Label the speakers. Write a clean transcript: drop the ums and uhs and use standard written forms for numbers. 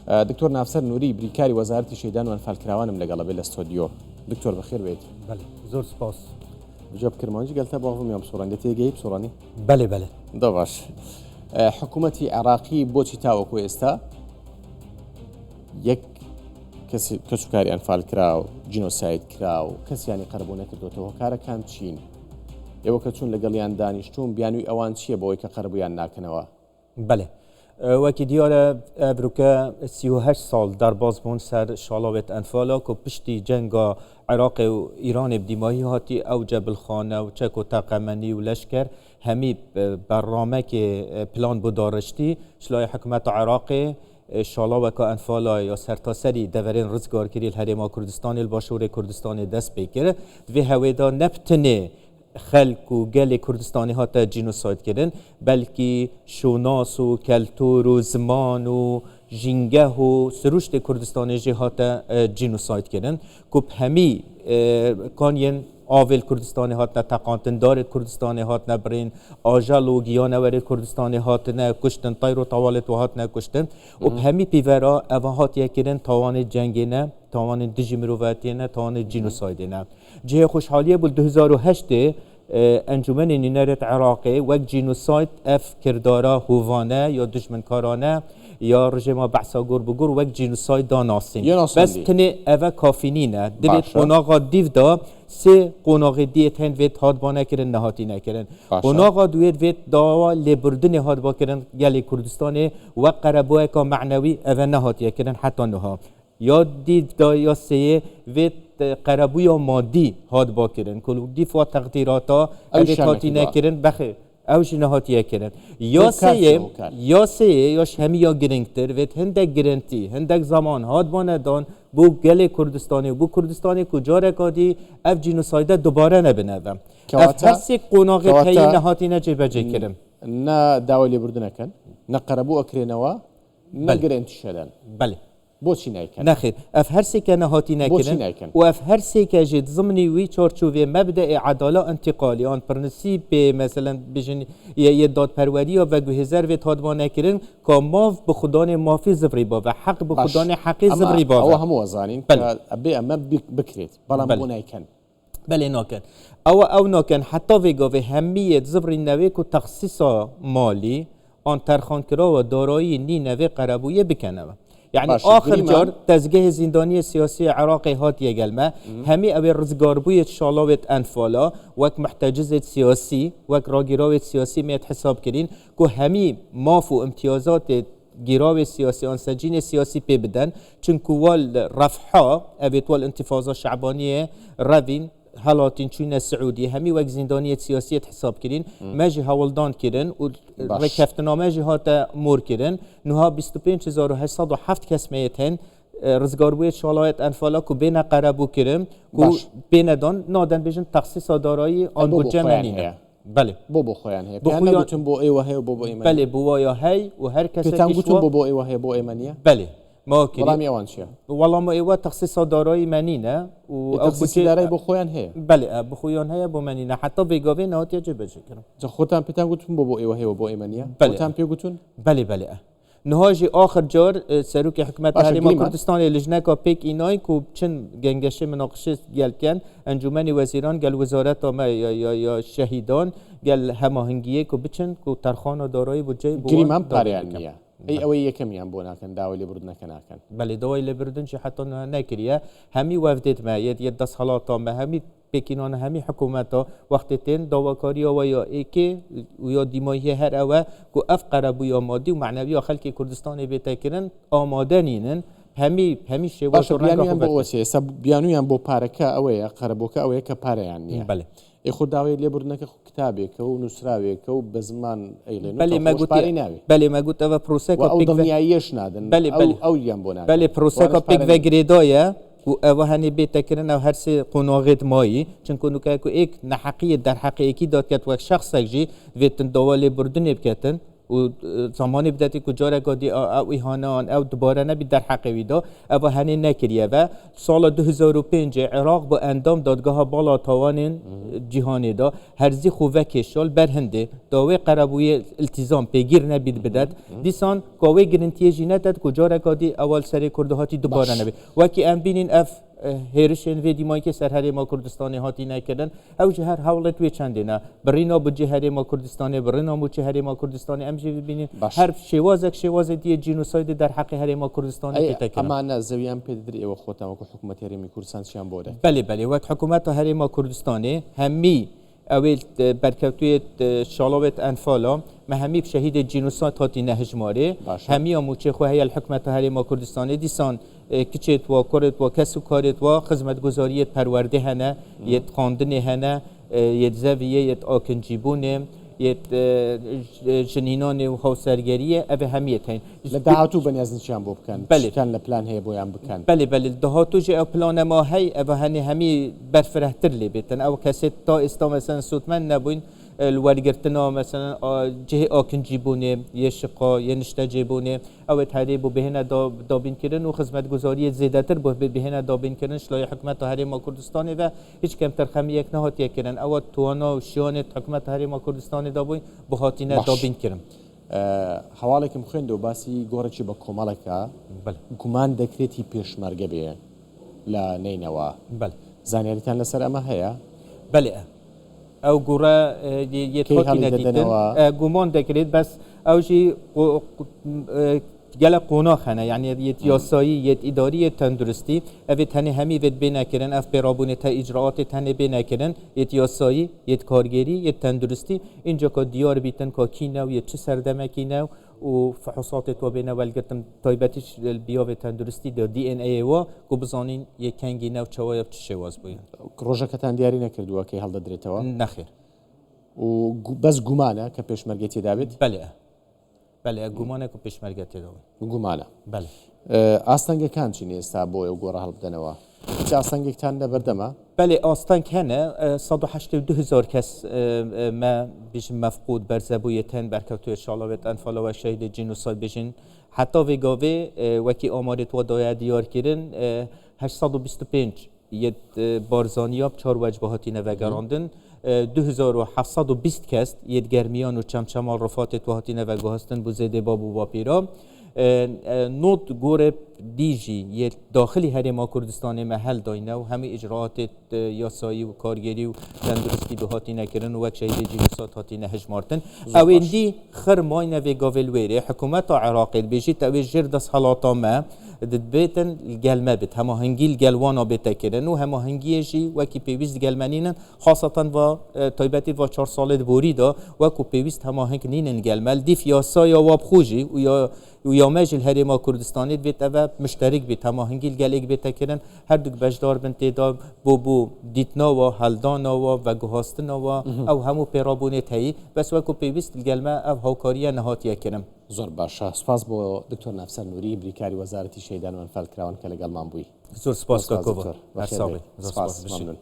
Speaker 1: دكتور نافسەر نووری بریکاری وەزارەتی شەیدان و ئەنفالکراوانم لەگەڵە بێ لە ستۆدیۆ. دکتۆر بەخێر بێت.
Speaker 2: زۆر سپاس.
Speaker 1: بجا بکرمانجی گەلتە باڵم یام سۆڕانی دەتێگەی بسۆڕانی؟
Speaker 2: بەێ بەێ
Speaker 1: دە باش. حکوومەتی عێراقی بۆچی تاوەکو ئێستا یەک کەسوکاری ئەنفال کرا و جینۆساید کرا و کەسیانی قەربوو نەکردوێتەوە کارەکان چین؟ ئێوە کە چوون لەگەڵیان دانیشتوون بیانووی ئەوان چییە بەوەی کە قەربوویان ناکەنەوە؟
Speaker 2: بەێ وەکی دیارە ئەبروکە 38 ساڵ دەرباز بوون سەر شاڵاوێت ئەنفالا و پشتی جەنگا عێراق و ئیرانی بدیمایی هاتی ئەو جەبلخانە و چەک و تاقەمەنی و لەشکر هەمی بەرنامەکی پلان بۆ داڕشتی شلای حکوومەت عێراقی شاڵاوەکە ئەنفالا یا سەرتاسەری دەڤەرێن ڕزگارکردی هەرێما کوردستانی باشووری کوردستانی دەست پێ کرد دوێ هەوێدا نەبتنێ خەلک و گەلێ کوردستانی هاتە جینۆساید کردن بەلکی شوناس و کەلتور و زمان و ژینگە و سروشتی کوردستانی جی هاتە جینۆساید کردن کوب هەمی کانیەن ئاوێل کوردستانی هاتنە تەقانتندارێت کوردستانی هاتنە برین ئاژەڵ و گیانەوەرێت کوردستانی هاتنە کوشتن تایر و تاوالێت و هاتنە کوشتن و هەمی پیڤەرا ئەوە هاتیەکردن تاوانی جەنگێنە تاوانی دژی مرۆڤەتیێنە تاوانی جینۆسایدێنە جهێ خوشحالیە بوو 2008 ئەنجومەنی نینەرێت عێراقی وەک جینۆساید ئەف کردارە هوڤانە یا دژمنکارانە یا ڕژێما بەحسا گۆڕبگۆڕ وەک جینۆساید داناسین بەس تنێ ئەوە کافینینە دلێت قۆناغا دیڤدا سێ قۆناغی دیێت هەند وێت هاتبانەکردن نەهاتی نەکردن قۆناغا دوێت وێت داوا لێبوردنی هاتباکردن گەلی کوردستانی وەک قەرەبووەکە معنەوی ئەوە نەهاتیەکردن حتا نوها یا دیڤدا یا سێیە وێت قەرەبووی مادی هاتباکردن کل دیفا تەقدیراتا ئەوێت هاتی نەکردن بەخێ ئەوشی نەهاتیەکردن یا سێ یاش هەمی یا گرنگتر وێت هەندێک گرنتی هەندێک زمان هاتبانەدان بۆ گەلێ کوردستانی و بۆ کوردستانی کو جارێکادی ئەف جینۆسایدە دوبارە نەبنەوە هەرسێک قۆناغی هەیە نەهاتی نەجێبەجێکردن
Speaker 1: نە داوای لێبوردنەکەن نە قەرەبوو ئەکرێنەوە نە گرنتی شەدەن
Speaker 2: بەێ
Speaker 1: بۆچی نایکەن
Speaker 2: نەخێت ئەف هەرسێکە نەهاتی نەکردن و ئەف هەرسێکە ژێت زمنی وی چارچوبێ مەبدە عەدالە ئەنتیقالی ئان پرنسی پێ مەسەلەن بژن یە دادپەروەری و وەگوهێزەر وێت هاتبانەکردن کە ماف بە خوددانی مافی زڤری با و حەق بە خوددانی حەقی زڤری با
Speaker 1: ئەوە هەموو ئەزانین ئەبێ ئەمە بکرێت بەڵام بۆ نایکەن
Speaker 2: بەێ ناکەن ئەو ناکەن حتا وێگاوێ هەمیەت زڤری نەوێک و تەخسیسا مالی ئان تەرخانکراوە دارایی نی نەوێ قەرەبوویە بکەنەوە يعني آخر جار تزگه زندانی سیاسی عراقی هاتیه گلمه همی اوی رزگاربویت شالاوت انفالا وک محتجزت سیاسی وک راگیراوت سیاسی میت حساب کرین که همی ماف و امتیازات گیراو سیاسی آن سجین سیاسی پی بدن چونکه وال رفحا اویت وال انتفاضه شعبانیه روین هلاتین چون سعودی همی وک زندانیت سیاسیت حساب کرین ماجی هولدان کرن و رکفتنامه جی هاتا مور کرن نوها 25807 کس میتن رزگاربویت شالایت انفالا کو بین قربو کرن کو بین دان نادن بجن تخصیص دارایی آن بو جمعنینه بله
Speaker 1: بو خویان هی بیان نگوتن بو ایوه هی و بو ایمانیه
Speaker 2: بله بو یا هی و هر کسی
Speaker 1: پیتان گوتن بو ایوه هی بو ایمانیه
Speaker 2: بله ما كريم
Speaker 1: والله ميوان شيء
Speaker 2: والله ما إيوه تخصيص دارایی منینه
Speaker 1: و تخصيص دارایی بخویان هي
Speaker 2: بله بخویان هي بو منینه حتی ویگاوی نهات یه بشه کنم
Speaker 1: جا خودتان پیتان گوتون بو ایوه هی و بو ایمانیه خودتان پی گوتون
Speaker 2: بله نهاجی آخر جار سروک حکومت هریما کردستان لجنه کا پیک اینای کو چن گنگشه مناقشه گل کن انجمن وزیران گل وزارت ما یا شهیدان گل هماهنگیه کو بچن کو ترخان دارایی بو جای بو
Speaker 1: گریمم پاریانیه ای اوی یکمیان بو ناکن داوای لبردن کناکن
Speaker 2: بله داوای لبردن چه حتی نکریه همی وفدت ما ید دست حالات ما همی پکینان همی حکومت وقتی تن داواکاری و یا ایکی و یا دیمایی هر اوه کو اف قربو یا مادی و معنوی خلک کردستان بیتکرن آماده نینن همی شواش
Speaker 1: بیانویان بو وسیه سب بیانویان بو پارکه اوه قربوکه اوه که پاره یعنی
Speaker 2: بله
Speaker 1: ای خود داوای لبردن که کتابی که و نسراوی که و بزمان ایلن
Speaker 2: بله ما گفت بله ما گفت اوه پروسه
Speaker 1: کا پیک دنیایش نادن
Speaker 2: بله
Speaker 1: او یان بو نادن
Speaker 2: بله پروسه کا پیک و گریدایه و اوه هنی بیتکرن او هر سه قناغت مایی چون کنو که ایک نحقیه در حقیقی داد که وقت شخص اجی ویتن داوای لبردن بکتن و زمانی بداتی کجا کدی او ایهانان او دوباره نبی در حق ویدا او هنی نکریه و سال 2005 عراق با اندام دادگاه بالا تاوان جهانی دا هرزی خوبه کشال برهنده داوی قربوی التزام پیگیر نبید بدد دیسان قوی گرنتی جینت کجا کدی اول سری کرده هاتی دوباره نبی وکی ام بینین اف هرشن و دیمایی که سر هرما کردستانی هاتی نکردن او جهر حولت وی چندینا برینا بجه هرما کردستانی برینا بچه هرما کردستانی امجی ببینین هر شواز دی جنوساید در حق هرما کردستانی که
Speaker 1: اما انا زویان پدری و خودم و حکومت هرمی کردستان شیان بوده
Speaker 2: بله وقت حکومت هرما کردستانی همی اول برکتوی شالوت انفالا ما همی شهید جنوساید هاتی نهجماره همی آموچه خو هی الحکومت هرما کردستانی دیسان کچت و کرد و کسو کارت و خدمتگزاریت پرورده هنه یت خواندن هنه یت زویه یت آکنجیبونه یت جنینان و هاوسرگریه اوه همیت هین
Speaker 1: لدهاتو بنیازن چیان بو بکن
Speaker 2: بله
Speaker 1: کن لپلان هی بویان بکن
Speaker 2: بله دهاتو جه پلان ما هی اوه هنی همی برفرهتر لی بیتن او کسی تا استا مثلا سوتمن نبوین الورگرتنا مثلا جه آکنجیبونه یه شقا یه نشته جیبونه او تحریب بهنه دابین کردن و خدمتگزاری زیادتر بهنه دابین کردن شلای حکومت هرما کردستانی و هیچ کمتر خمی یک نهاتی کردن او توانا و شیانت حکومت هرما کردستانی دابوین بهاتینه دابین کردن
Speaker 1: حوالك مخين دو باسي گورچی با کمالکا گمان دکریتی پیشمرگه بیه لا نینوا زانیاریتان لسر اما هیا
Speaker 2: بله او گوره یتوکی ندیدن گمان دکرید بس اوجی گله قوناخنه یعنی یت یاسایی یت اداری یت تندرستی اوی تنه همی ود بنا کردن اف برابونه تا اجراعات تنه بنا کردن یت یاسایی یت کارگری یت تندرستی اینجا که دیار بیتن که کی نو یت چه سردمه کی نو و فحوصات تو بنا ولگتم تایبتش بیاو تندرستی دا دی ان ای و کو بزانین یک کنگی نو چوایب چه شواز بوین
Speaker 1: روزا کتان دیاری نکردو که حال دادرتوا
Speaker 2: نخیر
Speaker 1: و بس گمانه که پیشمرگتی داوید
Speaker 2: بله گمانه که پیشمرگتی داوید
Speaker 1: گمانه
Speaker 2: بله
Speaker 1: آستانگ کان چینی است با او گوره حال بدنوا چه آستانگ کتان نبردما
Speaker 2: بله آستانگ کنه 182,000 کس ما بیش مفقود بر زبویتن برکتوی شالوت انفال و شهید جنوساید بیشین حتی وگاوی وکی آمارت و دایا دیار کردن 825 یه بارزانیاب 4 وجبهاتی نوگراندن 2720 کس یه گرمیان و چمچمان رفاتت و هاتی نوگهاستن بوزیده بابو باپیرا نوت گوره دیجی یه داخلی هرما کردستان محل داینه و همه اجراعات یاسایی و کارگری و تندرستی به هاتی نکرن و شهید جنوساید هاتی نهجمارتن او اندی خرمای نوی گاول ویره حکومت عراقی بیجی تاوی جردس حالاتا ما دبیتن الجلمه بت هما هنگی الجلوانا بتکرن و هما هنگیجی وکی پیوست جلمانینن خاصتا و تایبتی و 4 سال بوری دا وکو پیوست هما هنگ نینن جلمال دیف یاسای و خوجی و یا مجل هرما کردستانی بیت او مشترک بیت هما هنگیل گلیک بیت کردن هر دوک بجدار بنت دا بو دیتنا و هلدانا و گهاستنا و او همو پیرابونه تایی بس وکو پیوست الجلمه او هاوکاریه نهاتیه کردن
Speaker 1: زور باشا سپاس بو دکتور نفسر نوری بریکاری وزارتی شهیدان و انفال کراون که لگل من بوی
Speaker 2: زور سپاس دکتور
Speaker 1: سپاس ممنون